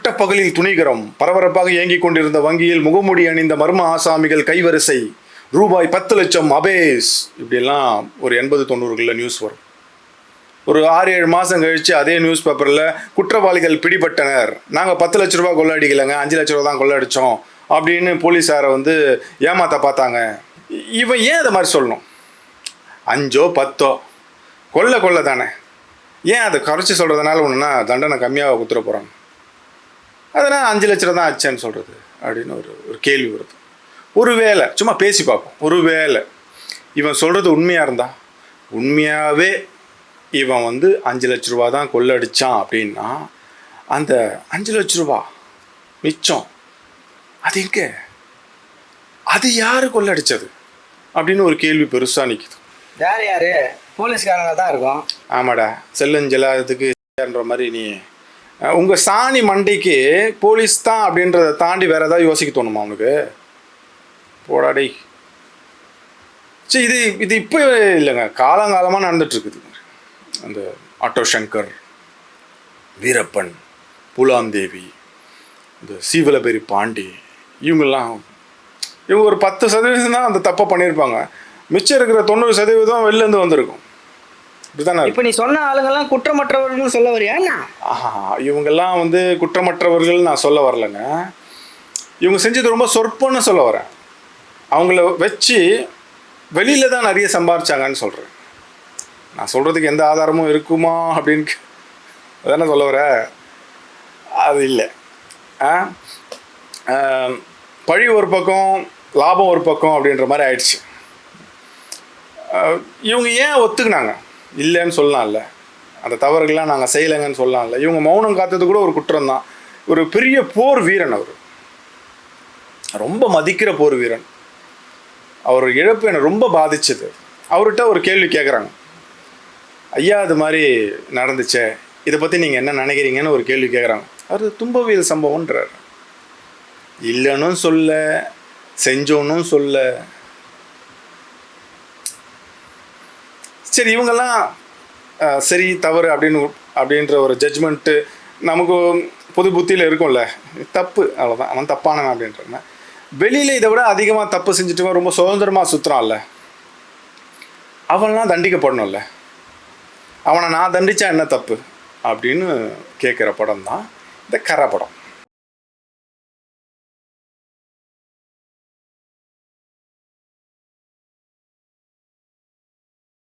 பட்டப்பகலில் துணிகரம் பரபரப்பாக இயங்கிக் கொண்டிருந்த வங்கியில் முகமூடி அணிந்த மர்ம ஆசாமிகள் கைவரிசை ரூபாய் 10 லட்சம் அபேஸ். இப்படியெல்லாம் ஒரு 80-90களில் நியூஸ் வரும். ஒரு 6-7 மாதம் கழித்து அதே நியூஸ் பேப்பரில் குற்றவாளிகள் பிடிபட்டனர், நாங்கள் 10 லட்ச ரூபா கொள்ளடிக்கலைங்க, 5 லட்ச ரூபா தான் கொள்ளடிச்சோம் அப்படின்னு போலீஸாரை வந்து ஏமாற்ற பார்த்தாங்க. இவன் ஏன் அதை மாதிரி சொல்லணும்? 5 10 கொள்ள தானே, ஏன் அதை குறைச்சி சொல்கிறதுனால ஒன்றுனா தண்டனை கம்மியாக குத்துற போகிறாங்க, அதனால் 5 லட்ச ரூபா தான் ஆச்சேன்னு சொல்கிறது அப்படின்னு ஒரு கேள்வி வருது. ஒரு வேளை சும்மா பேசி பார்ப்போம், ஒரு வேளை இவன் சொல்கிறது உண்மையாக இருந்தா, உண்மையாகவே இவன் வந்து 5 லட்ச ரூபா தான் கொள்ளடிச்சான் அப்படின்னா அந்த 5 லட்ச ரூபா மிச்சம் அது எங்கே, அது யார் கொள்ளடிச்சது அப்படின்னு ஒரு கேள்வி பெருசாக நிற்குது. யார் யார்? போலீஸ்காரங்க தான் இருக்கும். ஆமாடா, செல்லஞ்செல்லாததுக்குன்ற மாதிரி நீ உங்கள் சாணி மண்டைக்கு போலீஸ் தான் அப்படின்றத தாண்டி வேறு ஏதாவது யோசிக்க தோணுமா அவனுக்கு? போடாடை. சரி, இது இப்போ இல்லைங்க, காலங்காலமாக நடந்துகிட்ருக்குது. அந்த ஆட்டோ சங்கர், வீரப்பன், பூலாந்தேவி, இந்த சீவலபேரி பாண்டி, இவங்கெல்லாம் ஒரு 10% தான் அந்த தப்பை பண்ணியிருப்பாங்க. மிச்சம் இருக்கிற 90% வெளிலேருந்து வந்திருக்கும். இப்படிதானே? இப்போ நீ சொன்ன ஆளுங்கெல்லாம் குற்றமற்றவர்கள் சொல்ல வரியா? இவங்கெல்லாம் வந்து குற்றமற்றவர்கள் நான் சொல்ல வரலைங்க. இவங்க செஞ்சது ரொம்ப சொற்பன்னு சொல்ல வரேன். அவங்கள வச்சு வெளியில் தான் நிறைய சம்பாரிச்சாங்கன்னு சொல்கிறேன். நான் சொல்கிறதுக்கு எந்த ஆதாரமும் இருக்குமா அப்படின்னு அதானே சொல்ல வர? அது இல்லை. பழி ஒரு பக்கம், லாபம் ஒரு பக்கம் அப்படின்ற மாதிரி ஆயிடுச்சு. இவங்க ஏன் ஒத்துக்குனாங்க? இல்லைன்னு சொல்லலாம்ல, அந்த தவறுகள்லாம் நாங்கள் செய்யலைங்கன்னு சொல்லலாம்ல. இவங்க மௌனம் காத்தது கூட ஒரு குற்றம் தான். ஒரு பெரிய போர் வீரன், அவர் ரொம்ப மதிக்கிற போர் வீரன். அவர் இழப்பு என்னை ரொம்ப பாதிச்சது. அவர்கிட்ட ஒரு கேள்வி கேட்குறாங்க, ஐயா அது மாதிரி நடந்துச்சே, இதை பற்றி நீங்கள் என்ன நினைக்கிறீங்கன்னு ஒரு கேள்வி கேட்குறாங்க. அவர் துன்பவியல் சம்பவம்ன்றார். இல்லைன்னு சொல்ல, செஞ்சோன்னும் சொல்ல. சரி, இவங்கெல்லாம் சரி தவறு அப்படின்ற ஒரு ஜட்ஜ்மெண்ட்டு நமக்கு பொது புத்தியில் இருக்கும்ல, தப்பு அவ்வளோதான், அவன் தப்பானவன் அப்படின்றவங்க. வெளியில் இதை விட அதிகமாக தப்பு செஞ்சுட்டு ரொம்ப சுதந்திரமாக சுற்றுறான்ல, அவன்லாம் தண்டிக்கப்படணும்ல. அவனை நான் தண்டித்தா என்ன தப்பு அப்படின்னு கேட்குற படம் தான் இந்த கரை படம்.